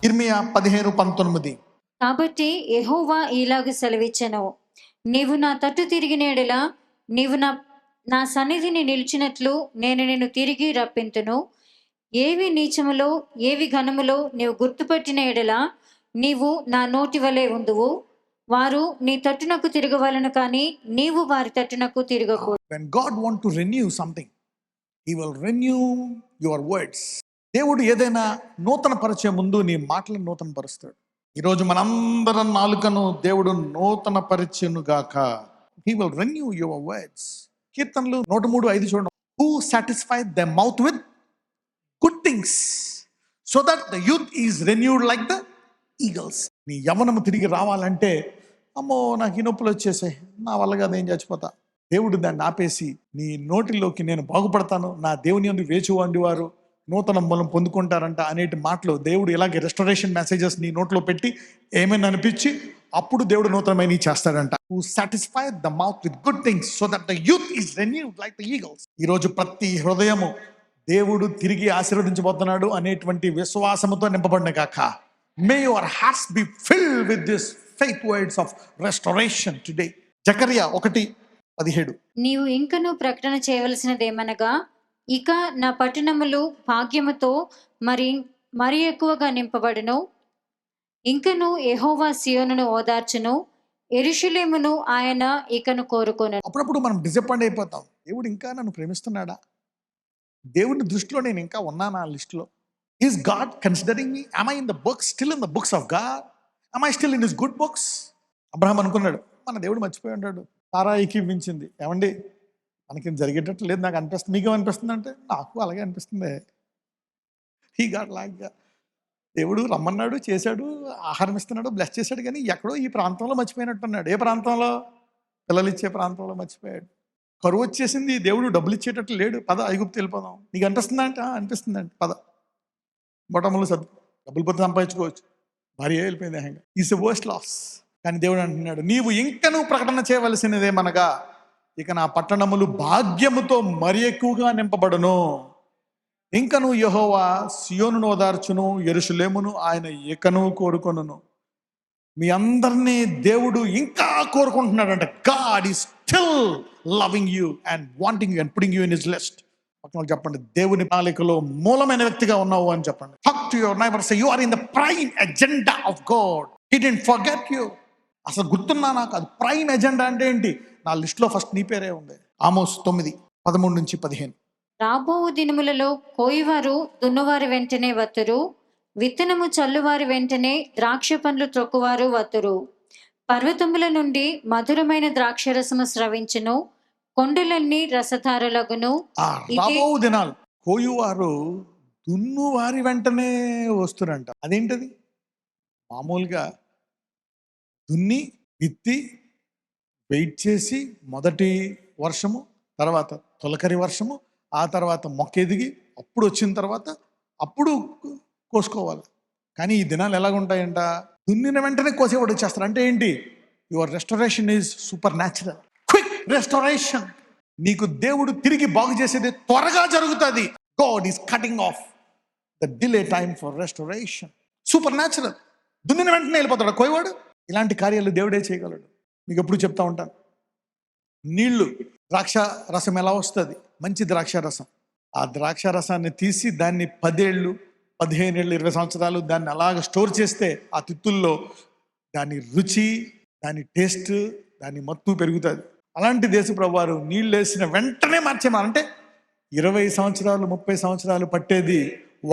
ఇర్మియా 15:19. కాబట్టి యెహోవా ఇలాగు సెలవిచ్చెను, నీవు నా తట్టు తిరిగిన యెడల నీవు నా సన్నిధిని నిలిచినట్లు నేను నిన్ను తిరిగి రప్పింతును. ఏవి నీచములో ఏవి ఘనములో నీవు గుర్తుపట్టిన యెడల నీవు నా నోటి వలె ఉందువు. వారు నీ తట్టునకు తిరగవలెను కానీ నీవు వారి తట్టునకు తిరగకూడదు. When God want to renew something, he will renew your words. దేవుడు ఏదైనా నూతన పరిచే ముందు నీ మాటలను నూతన పరుస్తాడు. ఈరోజు మనందరం నాలుకను దేవుడు నూతన పరిచెను గాక. He will renew your words. కీర్తనలు 103:5 చూడండి. Who satisfied their mouth with good things so that the youth is renewed like the eagles. నీ యవ్వనము తిరిగి రావాలంటే అమ్మో నాకు ఈ నొప్పులు వచ్చేసాయి, నా వల్ల కాదు, ఏం చచ్చిపోతా. దేవుడు దాన్ని ఆపేసి నీ నోటిలోకి నేను బాగుపడతాను, నా దేవుని యందు వేచి వారు నూతన మూలం పొందుకుంటారంట అనేటి మాటలు దేవుడు ఇలాగే రెస్టరేషన్ మెసేజెస్ నీ నోట్లో పెట్టి ఏమైనా అనిపించి అప్పుడు దేవుడు నూతనమైన చేస్తాడంట. Who satisfy the mouth with good things so that the youth is renewed like the eagles. ఈరోజు ప్రతి హృదయము దేవుడు తిరిగి ఆశీర్వదించబోతున్నాడు అనేటువంటి విశ్వాసముతో నింపబడిన కాక. May your hearts be filled with this faith words of restoration today. జకర్యా 1:17. నీవు ఇంకను ప్రకటన చేయవలసినదేమనగా, ఇక నా పట్టణములు భాగ్యముతో మరి ఎక్కువగా నింపబడును. ఇంకను యెహోవా సియోనును ఓదార్చును, యెరూషలేమును ఆయన ఇకను కోరుకొను. అప్పుడప్పుడు మనం డిసప్పాయింట్ అయిపోతాం. దేవుడు ఇంకా నన్ను ప్రేమిస్తున్నాడా? దేవుని దృష్టిలో నేను ఇంకా ఉన్నానా ఆ లిస్టులో? Is God considering me? am I in the books, still in the books of God? am I still in his good books? Abraham అనుకున్నాడు, మన దేవుడు మర్చిపోయి ఉంటాడు. సారా ఏకీవించింది, ఏమండి మనకి జరిగేటట్టు లేదు, నాకు అనిపిస్తుంది, మీకేమనిపిస్తుంది అంటే నాకు అలాగే అనిపిస్తుంది. హీ గాట్ లైక్ దేవుడు రమ్మన్నాడు, చేశాడు, ఆహారం ఇస్తున్నాడు, బ్లెస్ చేశాడు, కానీ ఎక్కడో ఈ ప్రాంతంలో మర్చిపోయినట్టున్నాడు. ఏ ప్రాంతంలో? పిల్లలు ఇచ్చే ప్రాంతంలో మర్చిపోయాడు. కరువు వచ్చేసింది, దేవుడు డబ్బులు ఇచ్చేటట్టు లేడు, పద ఐగుప్తు వెళ్ళిపోదాం. నీకు అనిపిస్తుందా అంటే అనిపిస్తుందండి, పద బొటములు డబ్బులు పోతే సంపాదించుకోవచ్చు. భార్య వెళ్ళిపోయింది ఏకంగా. Is a worst loss. కానీ దేవుడు అంటున్నాడు, నీవు ఇంకనూ ప్రకటన చేయవలసినదేమనగా, ఇక నా పట్టణములు భాగ్యముతో మరి ఎక్కువగా నింపబడును. ఇంకను యెహోవా సియోనును ఓదార్చును, యెరూషలేమును ఆయన ఇకను కోరుకొనును. మీ అందరినీ దేవుడు ఇంకా కోరుకుంటున్నాడంట. God is still loving you and wanting you and putting you in his list. పక్కన చెప్పండి, దేవుని ప్రణాళికలో మూలమైన వ్యక్తిగా ఉన్నావు అని చెప్పండి. Talk to your neighbour, say you are in the prime agenda of God. He didn't forget you. అసలు గుర్తున్నా నాకు? అది ప్రైమ్ ఎజెండా అంటే ఏంటి? నా లిస్టులో ఫస్ట్ నీ పేరే ఉంది. ఆమోస్ 9:13-15. రాబో దినములలో కోయివారు దున్నువారి వెంటనే వత్తురు, విత్తనము చల్లువారి వెంటనే ద్రాక్ష పండ్లు త్రొక్కువారు వత్తురు. పర్వతముల నుండి మధురమైన ద్రాక్షరసము స్రవించును, కొండలన్నీ రసధారలగును. రాబో దినాలు కోయువారు దున్నువారి వెంటనే వస్తురంట. అదేంటది? మామూలుగా దున్ని విత్తి వెయిట్ చేసి మొదటి వర్షము, తర్వాత తొలకరి వర్షము, ఆ తర్వాత మొక్క ఎదిగి అప్పుడు వచ్చిన తర్వాత అప్పుడు కోసుకోవాలి. కానీ ఈ దినాలు ఎలాగుంటాయంట? దున్నిన వెంటనే కోసేవాడు వచ్చేస్తారు. అంటే ఏంటి? Your restoration is super natural, quick restoration. నీకు దేవుడు తిరిగి బాగు చేసేది త్వరగా జరుగుతుంది. God is cutting of the delay time for restoration. Super natural. దున్నిన వెంటనే వెళ్ళిపోతాడు కోయవాడు. ఇలాంటి కార్యాలు దేవుడే చేయగలడు. మీకు ఎప్పుడు చెప్తా ఉంటాను, నీళ్లు ద్రాక్ష రసం ఎలా వస్తుంది? మంచి ద్రాక్ష రసం. ఆ ద్రాక్ష రసాన్ని తీసి దాన్ని 10 ఏళ్ళు 15 ఏళ్ళు 20 సంవత్సరాలు దాన్ని అలాగ స్టోర్ చేస్తే ఆ తిత్తుల్లో దాని రుచి, దాని టేస్ట్, దాని మత్తు పెరుగుతుంది. అలాంటి దేశప్రభు వారు నీళ్ళు వేసిన వెంటనే మార్చేమారంటే 20 సంవత్సరాలు 30 సంవత్సరాలు పట్టేది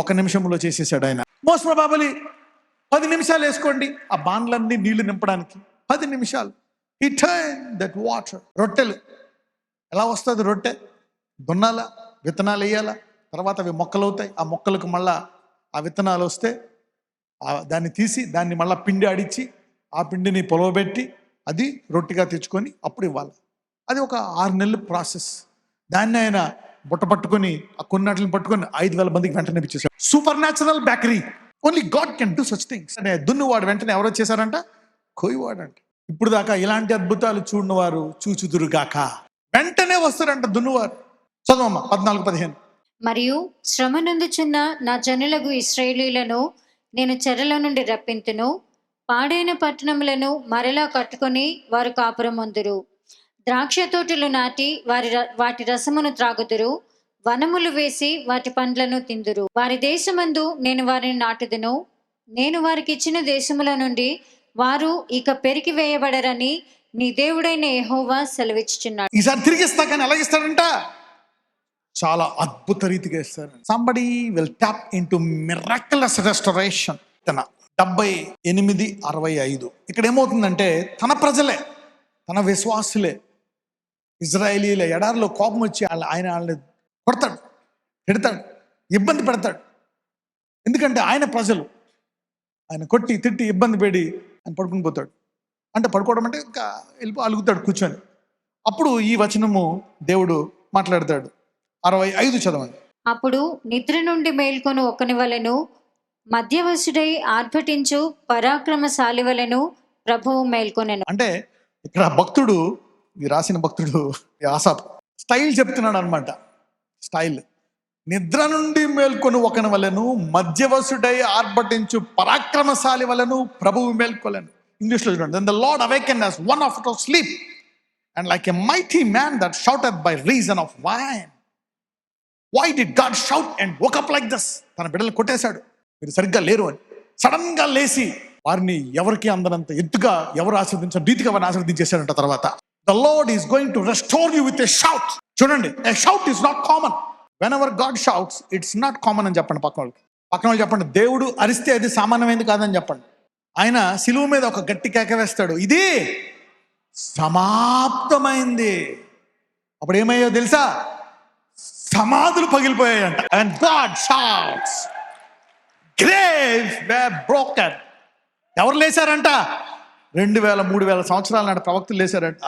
1 నిమిషంలో చేసేసాడు ఆయన. మోస్ట్ ప్రాబబిలీ 10 నిమిషాలు వేసుకోండి ఆ బాండ్లన్నీ నీళ్లు నింపడానికి. 10 నిమిషాలు. He turned that water. రొట్టెలు ఎలా వస్తుంది? రొట్టె దున్నాలా, విత్తనాలు వేయాలా, తర్వాత అవి మొక్కలు అవుతాయి. ఆ మొక్కలకు మళ్ళా ఆ విత్తనాలు వస్తే దాన్ని తీసి దాన్ని మళ్ళీ పిండి ఆడిచ్చి ఆ పిండిని పొలవబెట్టి అది రొట్టెగా తెచ్చుకొని అప్పుడు ఇవ్వాలి. అది ఒక 6 నెలల ప్రాసెస్. దాన్ని ఆయన బుట్ట పట్టుకొని ఆ కొన్నాటిని పట్టుకొని 5,000 మందికి వెంటనే ఇచ్చేసాడు. Super natural bakery. Only God can do such things. అంటే దున్నువాడు వెంటనే ఎవరో చేశారంట? కోయివాడంట. ఇప్పుడు దాకా ఇలాంటి అద్భుతాలు చూడనివారు చూచుదురుగాక. వెంటనే వస్తారంట దున్నువారు. చదవమ్మా 14-15. మరియు శ్రమ నందుచున్న నా జనులకు ఇశ్రాయేలీయులను నేను చెరలో నుండి రప్పింతును. పాడైన పట్టణములను మరలా కట్టుకొని వారు కాపురమొందురు. ద్రాక్ష తోటలు నాటి వాటి రసమును త్రాగుదురు. వనములు వేసి వాటి పండ్లను తిందురు. వారి దేశమందు నేను వారిని నాటుదును. నేను వారికి ఇచ్చిన దేశముల నుండి వారు ఇక పెరికి వేయబడరని నీ దేవుడైన యెహోవా సెలవిచ్చుచున్నాడు. ఈసారి తిరిగి ఇస్తా, కానీ ఎలా ఇస్తాడంట? చాలా అద్భుత రీతిగా ఇస్తారు. Somebody will tap into miraculous restoration. 78:65 ఇక్కడ ఏమవుతుందంటే, తన ప్రజలే, తన విశ్వాసులే, ఇజ్రాయేలీల ఎడారిలో కోపం వచ్చి ఆయన వాళ్ళని కొడతాడు, తిడతాడు, ఇబ్బంది పెడతాడు. ఎందుకంటే ఆయన ప్రజలు. ఆయన కొట్టి తిట్టి ఇబ్బంది పెడి ఆయన పడుకుని పోతాడు. అంటే పడుకోవడం అంటే ఇంకా అలుగుతాడు కూర్చొని. అప్పుడు ఈ వచనము దేవుడు మాట్లాడతాడు. 65 చదవండి. అప్పుడు నిద్ర నుండి మేల్కొని ఒకని వలెను, మధ్యవశుడై ఆర్భటించు పరాక్రమశాలి వలెను ప్రభువు మేల్కొనెను. అంటే ఇక్కడ భక్తుడు, ఈ రాసిన భక్తుడు ఆసాపు స్టైల్ చెప్తున్నాడు అనమాట. స్టైల్, నిద్ర నుండి మేల్కొని ఒకని వలెను, మధ్యవశుడై ఆర్భటించు పరాక్రమశాలి వలెను ప్రభువు మేల్కొలెను. ఇంగ్లీష్లో చూడండి. Then the Lord awakened as one out of sleep, and like a mighty man that shouteth by reason of wine. Why did God shout and woke up like this? తన బిడ్డలు కొట్టేశాడు, మీరు సరిగ్గా లేరు అని. సడన్ గా లేచి వారిని ఎవరికి అందనంత ఎత్తుగా ఎవరు ఆశీర్వదించారు రీతిగా వారిని ఆశీర్వదించేశాడంట. తర్వాత the Lord is going to restore you with a shout. చూడండి, a shout is not common. Whenever God shouts, it's not common అని చెప్పండి. పక్కన వాళ్ళు చెప్పండి, దేవుడు అరిస్తే అది సామాన్యమైంది కాదని చెప్పండి. ఆయన సిలువ మీద ఒక గట్టి కేక వేస్తాడు, ఇది సమాప్తమైంది. అప్పుడు ఏమయ్యో తెలుసా? సమాధులు పగిలిపోయాయంట. And God shouts, graves were broken. ఎవరు లేచారంట? 2000-3000 సంవత్సరాల నాటి ప్రవక్తలు లేచారంట.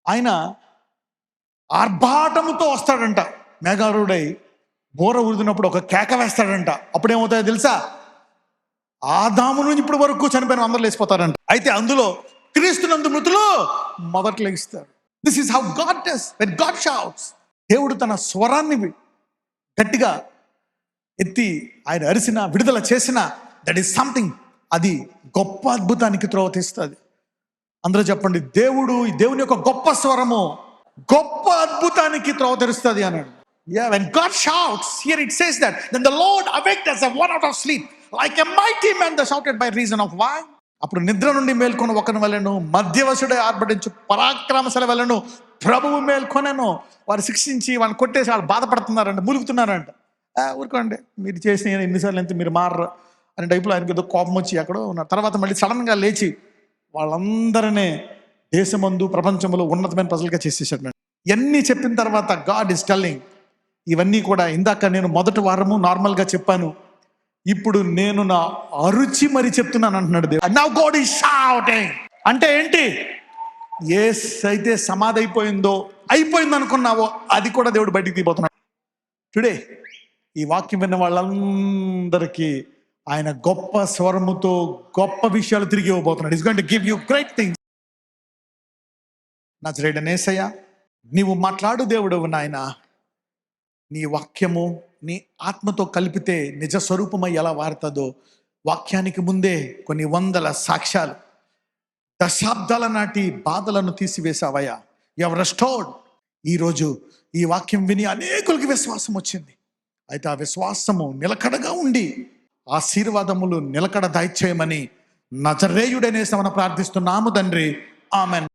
ఆయన ఆర్భాటముతో వస్తాడంట, మేఘారుడై బోర ఊదినప్పుడు ఒక కేక వేస్తాడంట. అప్పుడు ఏమవుతాయో తెలుసా? ఆదాము నుంచి ఇప్పుడు వరకు చనిపోయిన అందరూ లేచిపోతారంట. అయితే అందులో క్రీస్తునందు మృతులు మొదట లేస్తారు. This is how God does when God shouts. దేవుడు తన స్వరాన్ని గట్టిగా ఎత్తి ఆయన అరిసిన, విడుదల చేసిన, దట్ ఈస్ సంథింగ్. అది గొప్ప అద్భుతానికి త్రోవ తీస్తుంది. అందరూ చెప్పండి, దేవుని యొక్క గొప్ప స్వరము గొప్ప అద్భుతానికి త్రోవ తెరుస్తుంది అన్నాడు. Yeah, when God shouts, here it says that, then the Lord awaked as a one out of sleep, like a mighty man that shouted by reason of wine. అప్పుడు నిద్ర నుండి మేల్కొని ఒకని వలెను, మధ్యవశుడే ఆర్భటించు పరాక్రమశాలి వలెను ప్రభువు మేల్కొనెను. వారు శిక్షించి వాడిని కొట్టేసి వాళ్ళు బాధపడుతున్నారంట, మూలుగుతున్నారంట. ఊరుకోండి, మీరు చేసిన ఎన్నిసార్లు ఎంత మీరు మారరు అనే టైపులో ఆయనకి ఏదో కోపం వచ్చి ఎక్కడో ఉన్నారు. తర్వాత మళ్ళీ సడన్గా లేచి వాళ్ళందరినీ దేశమందు ప్రపంచంలో ఉన్నతమైన ప్రజలుగా చేసేసాడు. ఇవన్నీ చెప్పిన తర్వాత గాడ్ ఈస్ టెల్లింగ్, ఇవన్నీ కూడా ఇందాక నేను మొదటి వారము నార్మల్గా చెప్పాను, ఇప్పుడు నేను నా అరుచి మరి చెప్తున్నాను అంటున్నాడు దేవుడు. Now God is shouting. అంటే ఏంటి? ఏసైతే సమాధి అయిపోయింది అనుకున్నావో అది కూడా దేవుడు బయటికి తీయబోతున్నాడు. టుడే ఈ వాక్యం విన్న వాళ్ళందరికీ ఆయన గొప్ప స్వరముతో గొప్ప విషయాలు తిరిగి ఇవ్వబోతున్నాడు. Is going to give you great things. నజరేయుడైన యేసయ్య, నీవు మాట్లాడు దేవుడవు నాయన. నీ వాక్యము నీ ఆత్మతో కలిపితే నిజ స్వరూపమై ఎలా వారుతుందో, వాక్యానికి ముందే కొన్ని వందల సాక్ష్యాలు, దశాబ్దాల నాటి బాధలను తీసివేసావయ్యా. You have restored. ఈరోజు ఈ వాక్యం విని అనేకులకి విశ్వాసం వచ్చింది. అయితే ఆ విశ్వాసము నిలకడగా ఉండి ఆశీర్వాదములు నిలకడ దయచేయమని నజరేయుడనే యేసునామమున ప్రార్థిస్తున్నాము తండ్రి. ఆమెన్.